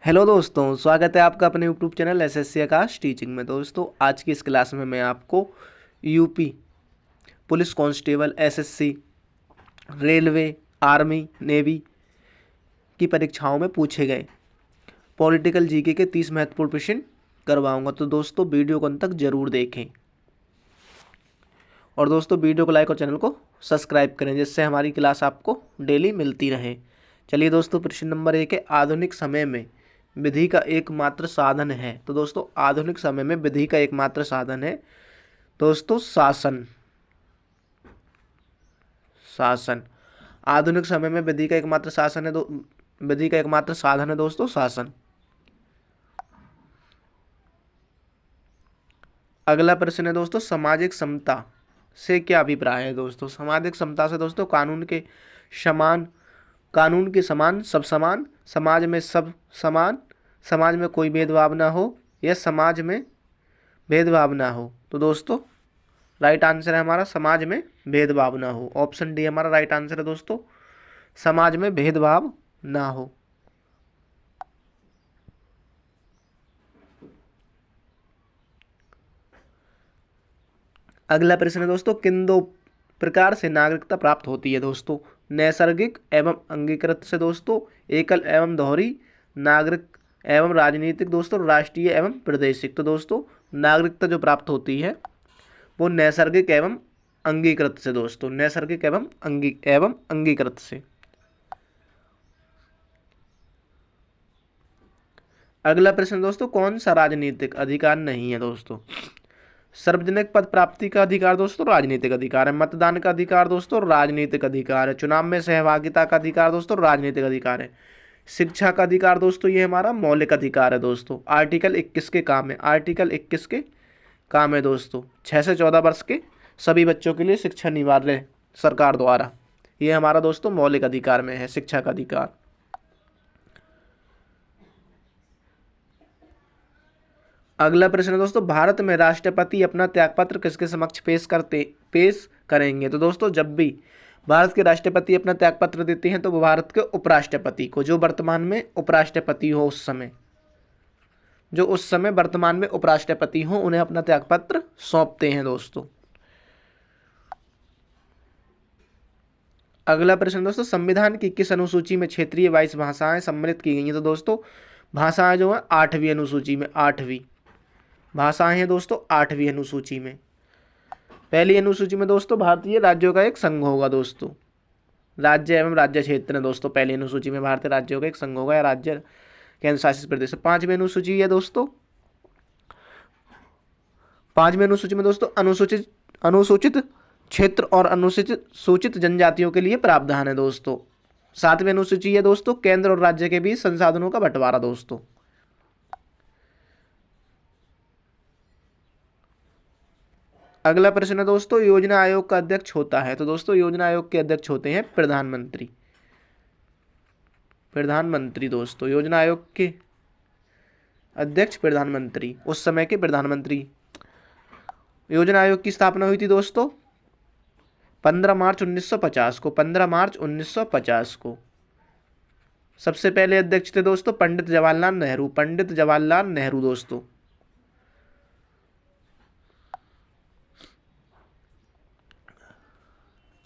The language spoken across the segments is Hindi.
हेलो दोस्तों, स्वागत है आपका अपने यूट्यूब चैनल एसएससी आकाश टीचिंग में। दोस्तों, आज की इस क्लास में मैं आपको UP police constable, SSC, railway, army, navy की परीक्षाओं में पूछे गए पॉलिटिकल जीके के 30 महत्वपूर्ण प्रश्न करवाऊंगा। तो दोस्तों, वीडियो को अंत तक जरूर देखें और दोस्तों वीडियो को लाइक और चैनल को सब्सक्राइब करें, जिससे हमारी क्लास आपको डेली मिलती रहे। चलिए दोस्तों, प्रश्न नंबर 1 है, आधुनिक समय में विधि का एकमात्र साधन है। तो दोस्तों, आधुनिक समय में विधि का एकमात्र साधन है दोस्तों शासन। शासन आधुनिक समय में विधि का एकमात्र शासन है विधि का एकमात्र साधन है दोस्तों शासन। अगला प्रश्न है दोस्तों, सामाजिक समता से क्या अभिप्राय है। दोस्तों, सामाजिक समता से दोस्तों कानून के समान सब समान, समाज में सब समान, समाज में कोई भेदभाव ना हो, या समाज में भेदभाव ना हो। तो दोस्तों, राइट आंसर है हमारा समाज में भेदभाव ना हो। ऑप्शन डी हमारा राइट आंसर है दोस्तों, समाज में भेदभाव ना हो। अगला प्रश्न है दोस्तों, किन दो प्रकार से नागरिकता प्राप्त होती है। दोस्तों, नैसर्गिक एवं अंगीकृत से दोस्तों, एकल एवं दोहरी, नागरिक एवं राजनीतिक दोस्तों, राष्ट्रीय एवं प्रादेशिक। तो दोस्तों, नागरिकता जो प्राप्त होती है वो नैसर्गिक एवं अंगीकृत से दोस्तों, नैसर्गिक एवं अंगीकृत से। अगला प्रश्न दोस्तों, कौन सा राजनीतिक अधिकार नहीं है। दोस्तों, सार्वजनिक पद प्राप्ति का अधिकार दोस्तों राजनीतिक अधिकार है। मतदान का अधिकार दोस्तों राजनीतिक अधिकार है। चुनाव में सहभागिता का अधिकार दोस्तों राजनीतिक अधिकार है। शिक्षा का अधिकार दोस्तों ये हमारा मौलिक अधिकार है। दोस्तों, आर्टिकल 21 के काम है, आर्टिकल 21 के काम है दोस्तों, 6 से 14 वर्ष के सभी बच्चों के लिए शिक्षा अनिवार्य सरकार द्वारा। ये हमारा दोस्तों मौलिक अधिकार में है, शिक्षा का अधिकार। अगला प्रश्न है दोस्तों, भारत में राष्ट्रपति अपना त्यागपत्र किसके समक्ष पेश करेंगे। तो दोस्तों, जब भी भारत के राष्ट्रपति अपना त्यागपत्र देते हैं तो वो भारत के उपराष्ट्रपति को, जो वर्तमान में उपराष्ट्रपति हो उस समय, जो उस समय वर्तमान में उपराष्ट्रपति हो, उन्हें अपना त्यागपत्र सौंपते हैं दोस्तों। अगला प्रश्न दोस्तों, संविधान की किस अनुसूची में क्षेत्रीय 22 भाषाएं सम्मिलित की गई हैं। तो दोस्तों, भाषाएं जो है 8वीं अनुसूची में, 8वीं भाषाएं हैं दोस्तों 8वीं अनुसूची में। पहली अनुसूची में दोस्तों भारतीय राज्यों का एक संघ होगा दोस्तों, राज्य एवं राज्य क्षेत्र है दोस्तों। पहली अनुसूची में भारतीय राज्यों का एक संघ होगा या राज्य केंद्र शासित प्रदेश। 5वीं अनुसूची है दोस्तों, 5वीं अनुसूची में दोस्तों अनुसूचित क्षेत्र और अनुसूचित जनजातियों के लिए प्रावधान है दोस्तों। 7वीं अनुसूची है दोस्तों, केंद्र और राज्य के बीच संसाधनों का बंटवारा दोस्तों। अगला प्रश्न है दोस्तों, योजना आयोग का अध्यक्ष होता है। तो दोस्तों, योजना आयोग के अध्यक्ष होते हैं प्रधानमंत्री। प्रधानमंत्री दोस्तों, योजना आयोग के अध्यक्ष प्रधानमंत्री, उस समय के प्रधानमंत्री। योजना आयोग की स्थापना हुई थी दोस्तों 15 मार्च 1950 को, 15 मार्च 1950 को। सबसे पहले अध्यक्ष थे दोस्तों पंडित जवाहरलाल नेहरू, पंडित जवाहरलाल नेहरू दोस्तों।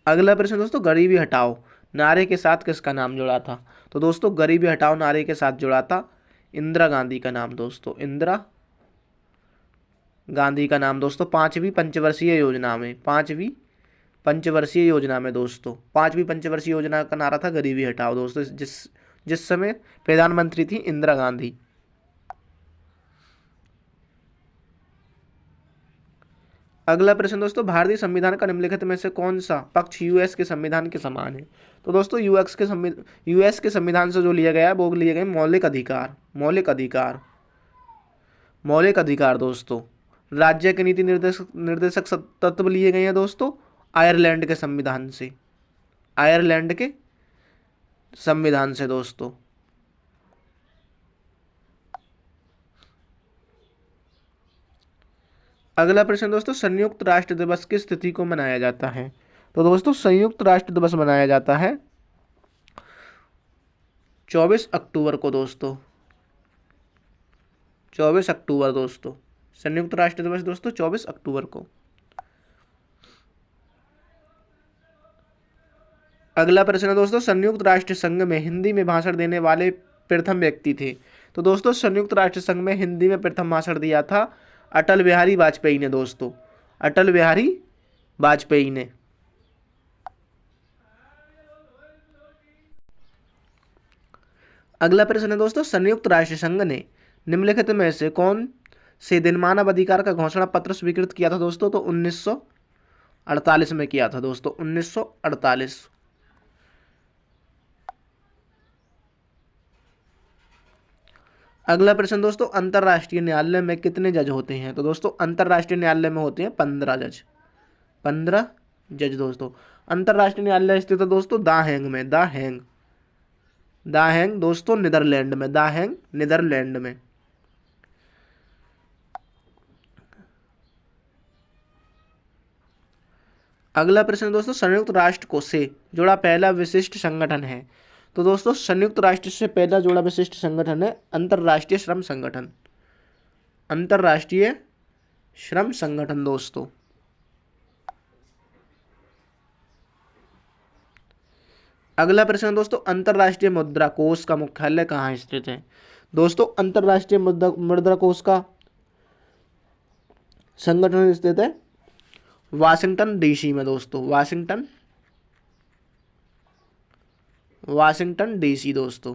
अगला प्रश्न दोस्तों, गरीबी हटाओ नारे के साथ किसका नाम जुड़ा था। तो दोस्तों, गरीबी हटाओ नारे के साथ जुड़ा था इंदिरा गांधी का नाम दोस्तों, इंदिरा गांधी का नाम दोस्तों। 5वीं पंचवर्षीय योजना में, 5वीं पंचवर्षीय योजना में दोस्तों, 5वीं पंचवर्षीय योजना का नारा था गरीबी हटाओ दोस्तों, जिस समय प्रधानमंत्री थी इंदिरा गांधी। अगला प्रश्न दोस्तों, भारतीय संविधान का निम्नलिखित में से कौन सा पक्ष यूएस के संविधान के समान है। तो दोस्तों, यूएस के संविधान से जो लिया गया है वो लिए गए मौलिक अधिकार, मौलिक अधिकार, मौलिक अधिकार दोस्तों। राज्य के नीति निर्देशक तत्व लिए गए हैं दोस्तों आयरलैंड के संविधान से, आयरलैंड के संविधान से दोस्तों। अगला प्रश्न दोस्तों, संयुक्त राष्ट्र दिवस किस तिथि को मनाया जाता है। तो दोस्तों, संयुक्त राष्ट्र दिवस मनाया जाता है 24 अक्टूबर को दोस्तों, 24 अक्टूबर दोस्तों, संयुक्त राष्ट्र दिवस दोस्तों 24 अक्टूबर को। अगला प्रश्न है दोस्तों, संयुक्त राष्ट्र संघ में हिंदी में भाषण देने वाले प्रथम व्यक्ति थे। तो दोस्तों संयुक्त राष्ट्र संघ में हिंदी में प्रथम भाषण दिया था अटल बिहारी वाजपेयी ने दोस्तों, अटल बिहारी वाजपेयी ने। अगला प्रश्न है दोस्तों, संयुक्त राष्ट्र संघ ने निम्नलिखित में से कौन से दिन मानव अधिकार का घोषणा पत्र स्वीकृत किया था दोस्तों? तो 1948 में किया था दोस्तों, 1948। अगला प्रश्न दोस्तों, अंतर्राष्ट्रीय न्यायालय में कितने जज होते हैं? तो दोस्तों अंतर्राष्ट्रीय न्यायालय में होते हैं 15 जज, 15 जज दोस्तों। अंतर्राष्ट्रीय न्यायालय स्थित है दोस्तों द हेग में, द हेग दोस्तों नीदरलैंड में, द हेग नीदरलैंड में। अगला प्रश्न दोस्तों, संयुक्त राष्ट्र को से जुड़ा पहला विशिष्ट संगठन है। तो दोस्तों संयुक्त राष्ट्र से पहला जुड़ा विशिष्ट संगठन है अंतर्राष्ट्रीय श्रम संगठन, अंतर्राष्ट्रीय श्रम संगठन दोस्तों। अगला प्रश्न दोस्तों, अंतर्राष्ट्रीय मुद्रा कोष का मुख्यालय कहाँ स्थित है? दोस्तों अंतर्राष्ट्रीय मुद्रा कोष का संगठन स्थित है वाशिंगटन डीसी में दोस्तों, वाशिंगटन डीसी दोस्तों,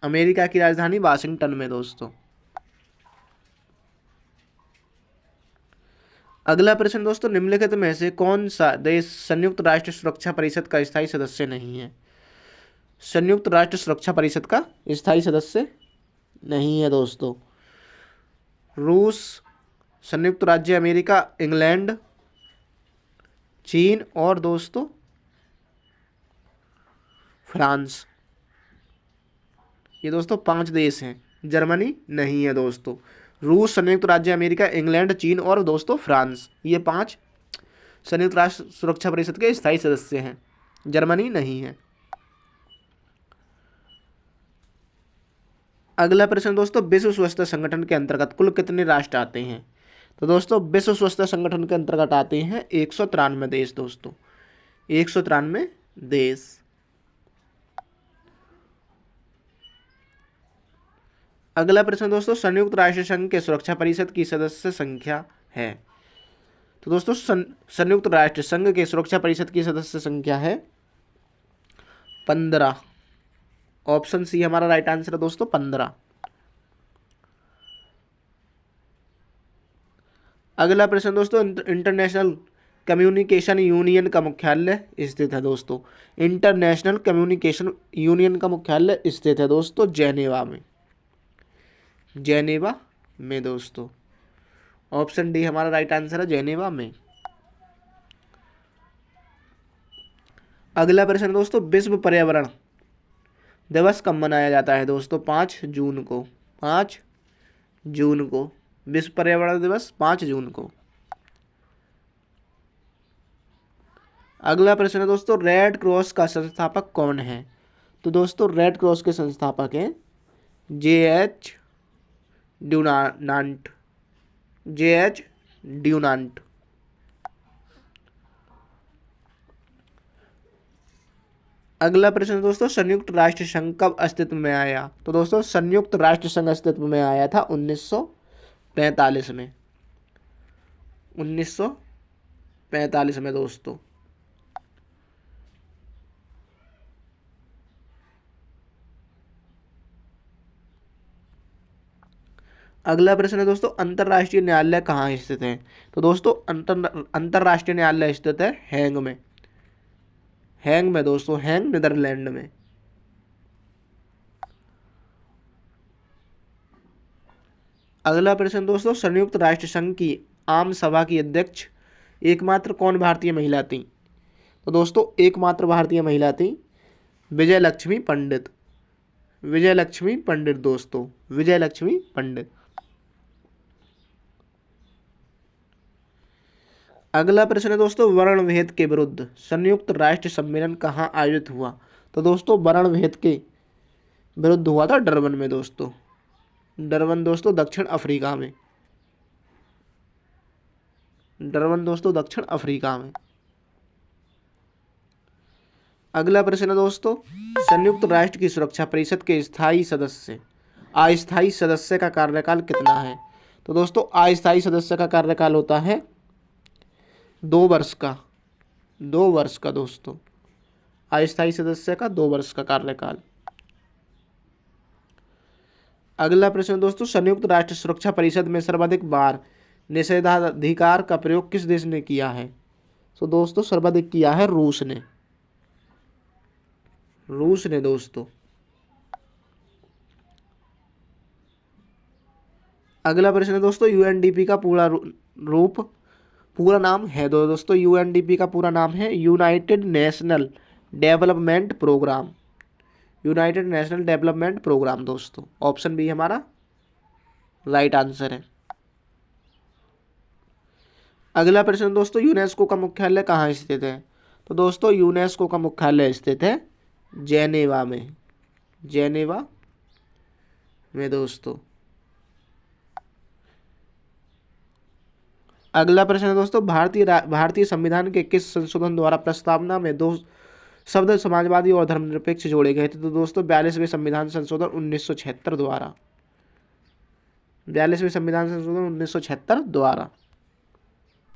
अमेरिका की राजधानी वाशिंगटन में दोस्तों। अगला प्रश्न दोस्तों, निम्नलिखित में से कौन सा देश संयुक्त राष्ट्र सुरक्षा परिषद का स्थायी सदस्य नहीं है? संयुक्त राष्ट्र सुरक्षा परिषद का स्थायी सदस्य नहीं है दोस्तों। रूस, संयुक्त राज्य अमेरिका, इंग्लैंड, चीन और दोस्तों फ्रांस, ये दोस्तों 5 देश हैं। जर्मनी नहीं है दोस्तों। रूस, संयुक्त राज्य अमेरिका, इंग्लैंड, चीन और दोस्तों फ्रांस, ये 5 संयुक्त राष्ट्र सुरक्षा परिषद के स्थायी सदस्य हैं। जर्मनी नहीं है। अगला प्रश्न दोस्तों, विश्व स्वास्थ्य संगठन के अंतर्गत कुल कितने राष्ट्र आते हैं? तो दोस्तों विश्व स्वास्थ्य संगठन के अंतर्गत आते हैं 193 देश दोस्तों, 193 देश। अगला प्रश्न दोस्तों, संयुक्त राष्ट्र संघ के सुरक्षा परिषद की सदस्य संख्या है। तो दोस्तों संयुक्त राष्ट्र संघ के सुरक्षा परिषद की सदस्य संख्या है 15। ऑप्शन सी हमारा राइट आंसर है दोस्तों, 15। अगला प्रश्न दोस्तों, इंटरनेशनल कम्युनिकेशन यूनियन का मुख्यालय स्थित है दोस्तों, इंटरनेशनल कम्युनिकेशन यूनियन का मुख्यालय स्थित है दोस्तों जेनेवा में, जेनेवा में दोस्तों। ऑप्शन डी हमारा राइट आंसर है, जेनेवा में। अगला प्रश्न दोस्तों, विश्व पर्यावरण दिवस कब मनाया जाता है दोस्तों? 5 जून को, 5 जून को विश्व पर्यावरण दिवस 5 जून को। अगला प्रश्न है दोस्तों, रेड क्रॉस का संस्थापक कौन है? तो दोस्तों रेड क्रॉस के संस्थापक हैं J.H. ड्यूनांट, J.H. ड्यूनांट। अगला प्रश्न दोस्तों, संयुक्त राष्ट्र संघ कब अस्तित्व में आया? तो दोस्तों संयुक्त राष्ट्र संघ अस्तित्व में आया था 1945 में, 1945 में दोस्तों। अगला प्रश्न है दोस्तों, अंतर्राष्ट्रीय न्यायालय कहाँ स्थित है? तो दोस्तों अंतर्राष्ट्रीय न्यायालय स्थित है हैग में, हैग में दोस्तों, हैग नीदरलैंड में। अगला प्रश्न दोस्तों, संयुक्त राष्ट्र संघ की आम सभा की अध्यक्ष एकमात्र कौन भारतीय महिला थी? तो दोस्तों एकमात्र भारतीय महिला थी विजय लक्ष्मी पंडित, विजय लक्ष्मी पंडित दोस्तों, विजय लक्ष्मी पंडित। अगला प्रश्न है दोस्तों, वर्ण भेद के विरुद्ध संयुक्त राष्ट्र सम्मेलन कहाँ आयोजित हुआ? तो दोस्तों वर्ण भेद के विरुद्ध हुआ था डरबन में दोस्तों, डरबन दोस्तों दक्षिण अफ्रीका में। डरबन दोस्तों दक्षिण अफ्रीका में। अगला प्रश्न है दोस्तों, संयुक्त राष्ट्र की सुरक्षा परिषद के स्थायी सदस्य अस्थायी सदस्य का कार्यकाल कितना है? तो दोस्तों अस्थायी सदस्य का कार्यकाल होता है 2 वर्ष का। 2 वर्ष का दोस्तों, अस्थायी सदस्य का 2 वर्ष का कार्यकाल। अगला प्रश्न दोस्तों, संयुक्त राष्ट्र सुरक्षा परिषद में सर्वाधिक बार निषेधाधिकार का प्रयोग किस देश ने किया है? तो दोस्तों सर्वाधिक किया है रूस ने। रूस ने दोस्तों। अगला प्रश्न है दोस्तों, यूएनडीपी का पूरा नाम है दोस्तों, यूएनडीपी का पूरा नाम है United National Development Programme. United National Development Programme दोस्तों। ऑप्शन बी हमारा राइट आंसर है। अगला प्रश्न दोस्तों, यूनेस्को का मुख्यालय कहाँ स्थित है? तो दोस्तों यूनेस्को का मुख्यालय स्थित है जेनेवा में। जेनेवा में दोस्तों। अगला प्रश्न है दोस्तों, भारतीय संविधान के किस संशोधन द्वारा प्रस्तावना में 2 शब्द समाजवादी और धर्मनिरपेक्ष जोड़े गए थे? तो दोस्तों 42वें संविधान संशोधन 1976 द्वारा। 42वें संविधान संशोधन 1976 द्वारा।